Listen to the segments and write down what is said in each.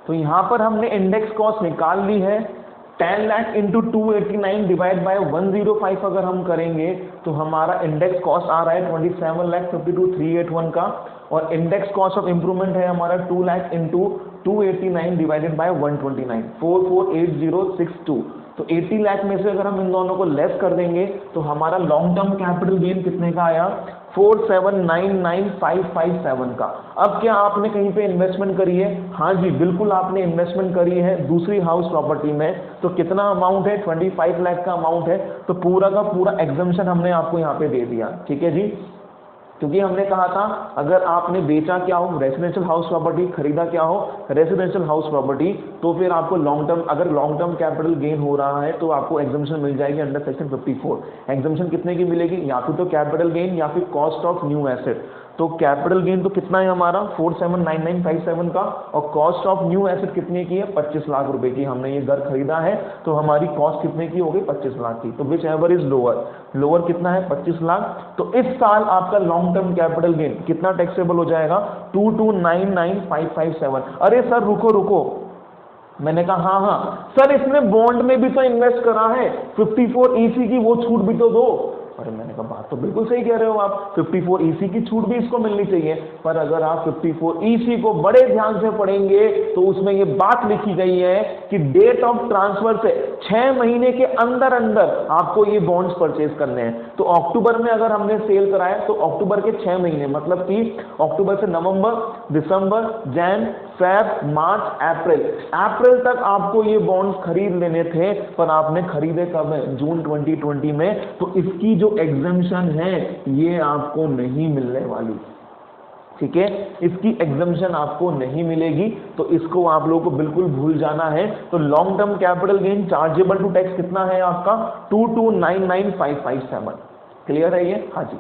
तो यहाँ पर हमने इंडेक्स कॉस्ट निकाल ली है। 10 लाख इंटू 289 डिवाइड बाय 105 अगर हम करेंगे तो हमारा इंडेक्स कॉस्ट आ रहा है 27,52,381 का, और इंडेक्स कॉस्ट ऑफ इंप्रूवमेंट है हमारा 2 लाख इंटू 289 डिवाइडेड बाय 129, 448062। तो 80 लाख में से अगर हम इन दोनों को लेस कर देंगे तो हमारा लॉन्ग टर्म कैपिटल गेन कितने का आया, 4799557 का। अब क्या आपने कहीं पे इन्वेस्टमेंट करी है? हाँ जी बिल्कुल आपने इन्वेस्टमेंट करी है दूसरी हाउस प्रॉपर्टी में। तो कितना अमाउंट है, 25 लाख का अमाउंट है। तो पूरा का पूरा एग्जम्पशन हमने आपको यहाँ पे दे दिया, ठीक है जी। क्योंकि हमने कहा था अगर आपने बेचा क्या हो, रेसिडेंशियल हाउस प्रॉपर्टी, खरीदा क्या हो, रेसिडेंशियल हाउस प्रॉपर्टी, तो फिर आपको लॉन्ग टर्म, अगर लॉन्ग टर्म कैपिटल गेन हो रहा है तो आपको एग्जम्पशन मिल जाएगी अंडर सेक्शन 54। एग्जम्पशन कितने की मिलेगी, या फिर तो कैपिटल गेन या फिर कॉस्ट ऑफ न्यू एसेट। तो कैपिटल गेन तो कितना है हमारा 479957 का, और कॉस्ट ऑफ न्यू एसेट कितने की है, 25 लाख रुपए की। हमने ये घर खरीदा है तो हमारी कॉस्ट कितने की हो गई, 25 लाख की। तो which ever is lower, lower कितना है 25 लाख। तो इस साल आपका लॉन्ग टर्म कैपिटल गेन कितना टैक्सेबल हो जाएगा, 2299557। अरे सर रुको रुको, मैंने कहा हाँ सर इसने बॉन्ड में भी तो इन्वेस्ट करा है, 54 EC की वो छूट भी तो दो। अरे मैंने कहा बात तो बिल्कुल सही कह रहे हो आप, 54 EC की छूट भी इसको मिलनी चाहिए। पर अगर आप 54 EC को बड़े ध्यान से पढ़ेंगे तो उसमें ये बात लिखी गई है कि डेट ऑफ ट्रांसफर से 6 महीने के अंदर अंदर आपको ये बॉन्ड्स परचेज करने हैं। तो अक्टूबर में अगर हमने सेल कराया तो अक्टूबर के 6 महीने, मतलब कि अक्टूबर से नवंबर, दिसंबर, जैन, फेब, मार्च, अप्रैल तक आपको ये बॉन्ड्स खरीद लेने थे, पर आपने खरीदे कब है, जून 2020 में। तो इसकी जो एग्जम्पशन है ये आपको नहीं मिलने वाली, ठीक है, इसकी एग्जम्पशन आपको नहीं मिलेगी। तो इसको आप लोगों को बिल्कुल भूल जाना है। तो long term capital gain chargeable to tax कितना है आपका, 2299557। क्लियर है ये? हाँ जी।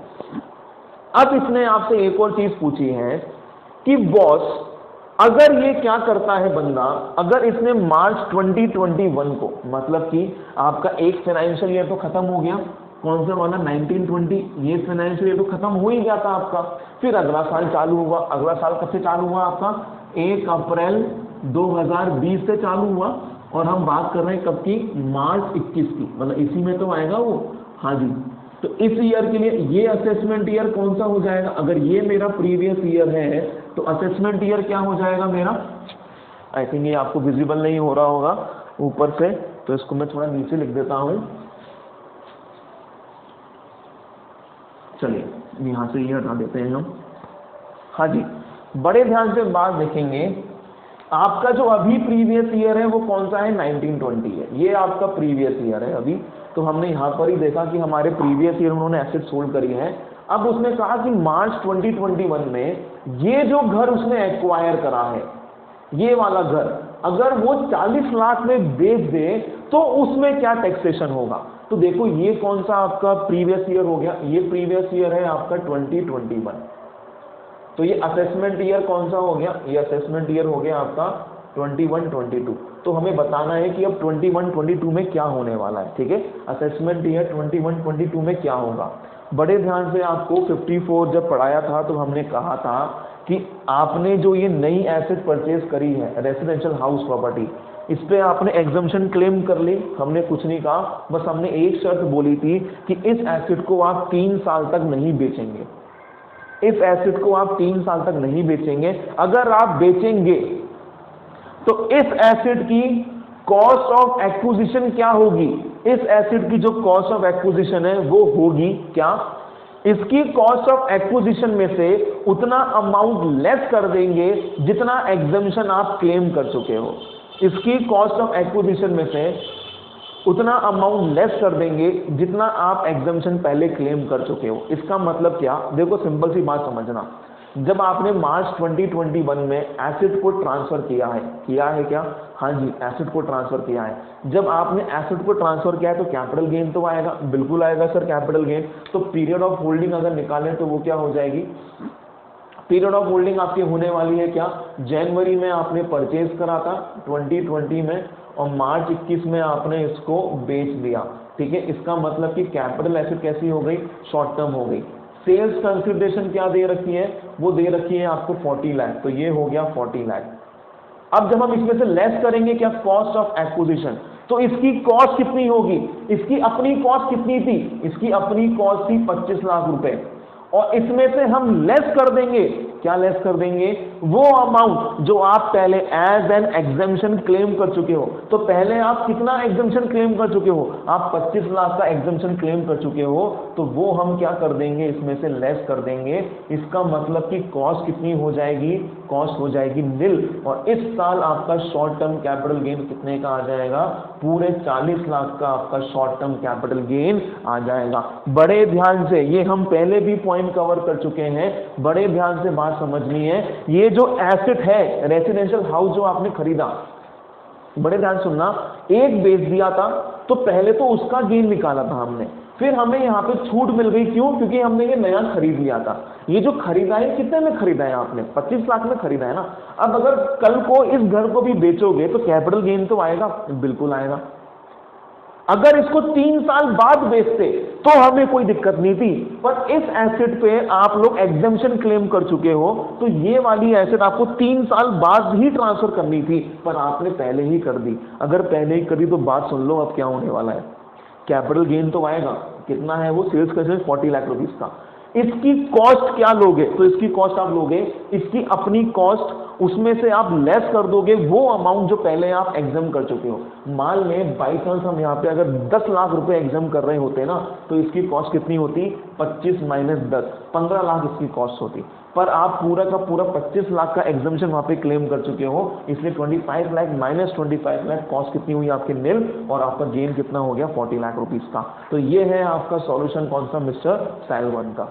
अब इसने आपसे एक और चीज पूछी है कि बॉस अगर ये क्या करता है बंदा, अगर इसने मार्च 2021 को, मतलब कि आपका एक फाइनेंशियल ईयर तो खत्म हो गया, कौन सा वाला 1920, ये फाइनेंशियल ईयर तो खत्म हो ही गया था आपका। फिर अगला साल चालू हुआ, अगला साल कब से चालू हुआ आपका, 1 अप्रैल 2020 से चालू हुआ, और हम बात कर रहे हैं कब की, मार्च 21 की, मतलब इसी में तो आएगा वो। हाँ जी। तो इस ईयर के लिए ये असेसमेंट ईयर कौन सा हो जाएगा, अगर ये मेरा प्रीवियस ईयर है तो असेसमेंट ईयर क्या हो जाएगा मेरा, आई थिंक ये आपको विजिबल नहीं हो रहा होगा ऊपर से, तो इसको मैं थोड़ा नीचे लिख देता हूं। चलिए यहां से ये हटा देते हैं हम। हाँ जी, बड़े ध्यान से बात देखेंगे, आपका जो अभी प्रीवियस ईयर है वो कौन सा है, 1920 है, ये आपका प्रीवियस ईयर है अभी। तो हमने यहाँ पर ही देखा कि हमारे प्रीवियस ईयर उन्होंने एसेट सोल्ड करी है। अब उसने कहा कि मार्च 2021 में ये जो घर उसने एक्वायर करा है, ये वाला घर अगर वो 40 लाख में बेच दे तो उसमें क्या टैक्सेशन होगा। तो देखो ये कौन सा आपका प्रीवियस ईयर हो गया, ये प्रीवियस ईयर है आपका 2021। तो ये असेसमेंट ईयर कौन सा हो गया, ये असेसमेंट ईयर हो गया आपका 21-22। तो हमें बताना है कि अब 21-22 में क्या होने वाला है, ठीक है, असेसमेंट ईयर 21-22 में क्या होगा। बड़े ध्यान से आपको 54 जब पढ़ाया था तो हमने कहा था कि आपने जो ये नई एसेट परचेज करी है, रेसिडेंशियल हाउस प्रॉपर्टी, इस पे आपने एग्जम्पशन क्लेम कर ली, हमने कुछ नहीं कहा, बस हमने एक शर्त बोली थी कि इस एसेट को आप 3 साल तक नहीं बेचेंगे, इस एसेट को आप 3 साल तक नहीं बेचेंगे। अगर आप बेचेंगे तो इस एसेट की कॉस्ट ऑफ एक्विजिशन क्या होगी, इस एसेट की जो कॉस्ट ऑफ एक्विजिशन है वो होगी क्या, इसकी कॉस्ट ऑफ एक्विजिशन में से उतना अमाउंट लेस कर देंगे जितना एग्जम्पशन आप क्लेम कर चुके हो, इसकी कॉस्ट ऑफ एक्विजिशन में से उतना अमाउंट लेस कर देंगे जितना आप एग्जम्पशन पहले क्लेम कर चुके हो। इसका मतलब क्या, देखो सिंपल सी बात समझना, जब आपने मार्च 2021 में एसेट को ट्रांसफर किया है क्या, हाँ जी एसेट को ट्रांसफर किया है। जब आपने एसेट को ट्रांसफर किया है तो कैपिटल गेन तो आएगा, बिल्कुल आएगा सर कैपिटल गेन। तो पीरियड ऑफ होल्डिंग अगर निकालें तो वो क्या हो जाएगी, पीरियड ऑफ होल्डिंग आपकी होने वाली है क्या, जनवरी में आपने परचेज करा था 2020 में, और मार्च 21 में आपने इसको बेच दिया, ठीक है। इसका मतलब कि कैपिटल एसेट कैसी हो गई, शॉर्ट टर्म हो गई। सेल्स कंसिडरेशन क्या दे रखी है, वो दे रखी है आपको 40 लाख, तो ये हो गया 40 लाख, अब जब हम इसमें से लेस करेंगे क्या, कॉस्ट ऑफ एक्विजिशन, तो इसकी कॉस्ट कितनी होगी, इसकी अपनी कॉस्ट कितनी थी, इसकी अपनी कॉस्ट थी 25 लाख रुपए, और इसमें से हम लेस कर देंगे, क्या लेस कर देंगे, वो अमाउंट जो आप पहले एज एन एग्जेम्पशन क्लेम कर चुके हो। तो पहले आप कितना एग्जेम्पशन क्लेम कर चुके हो, आप 25 लाख का एग्जेम्पशन क्लेम कर चुके हो, तो वो हम क्या कर देंगे, इसमें से लेस कर देंगे। इसका मतलब कि कॉस्ट कितनी हो जाएगी, कॉस्ट हो जाएगी नील, और इस साल आपका शॉर्ट टर्म कैपिटल गेन कितने का आ जाएगा, पूरे 40 लाख का आपका शॉर्ट टर्म कैपिटल गेन आ जाएगा। बड़े ध्यान से, ये हम पहले भी पॉइंट कवर कर चुके हैं, बड़े ध्यान से बात समझनी है। ये जो एसेट है, रेसिडेंशियल हाउस जो आपने खरीदा, बड़े ध्यान सुनना, एक बेच दिया था तो पहले तो उसका गेन निकाला था हमने, फिर हमें यहाँ पे छूट मिल गई, क्यों, क्योंकि हमने ये नया खरीद लिया था। ये जो खरीदा है कितने में खरीदा है आपने, 25 लाख में खरीदा है ना। अब अगर कल को इस घर को भी बेचोगे तो कैपिटल गेन तो आएगा, बिल्कुल आएगा। अगर इसको 3 साल बाद बेचते तो हमें कोई दिक्कत नहीं थी, पर इस एसेट पे आप लोग एग्जेम्पशन क्लेम कर चुके हो, तो ये वाली एसेट आपको 3 साल बाद ही ट्रांसफर करनी थी, पर आपने पहले ही कर दी। अगर पहले ही करी तो बात सुन लो अब क्या होने वाला है, कैपिटल गेन तो आएगा, कितना है वो, सेल्स का 40 लाख रुपीस का। इसकी कॉस्ट क्या लोगे, तो इसकी कॉस्ट आप लोगे इसकी अपनी कॉस्ट, उसमें से आप लेस कर दोगे वो अमाउंट जो पहले आप एग्जाम कर चुके हो। मान लें बाई चांस हम यहाँ पे अगर 10 लाख रुपए एग्जाम कर रहे होते ना, तो इसकी कॉस्ट कितनी होती, 25 माइनस 10, 15 लाख इसकी कॉस्ट होती, पर आप पूरा का पूरा 25 लाख का एग्जामेशन वहां पे क्लेम कर चुके हो, इसलिए 25 लाख माइनस 25 लाख कॉस्ट कितनी हुई आपकी नील, और आपका गेन कितना हो गया 40 लाख रुपीस का। तो ये है आपका सॉल्यूशन कौन सा, मिस्टर साइल 1 का।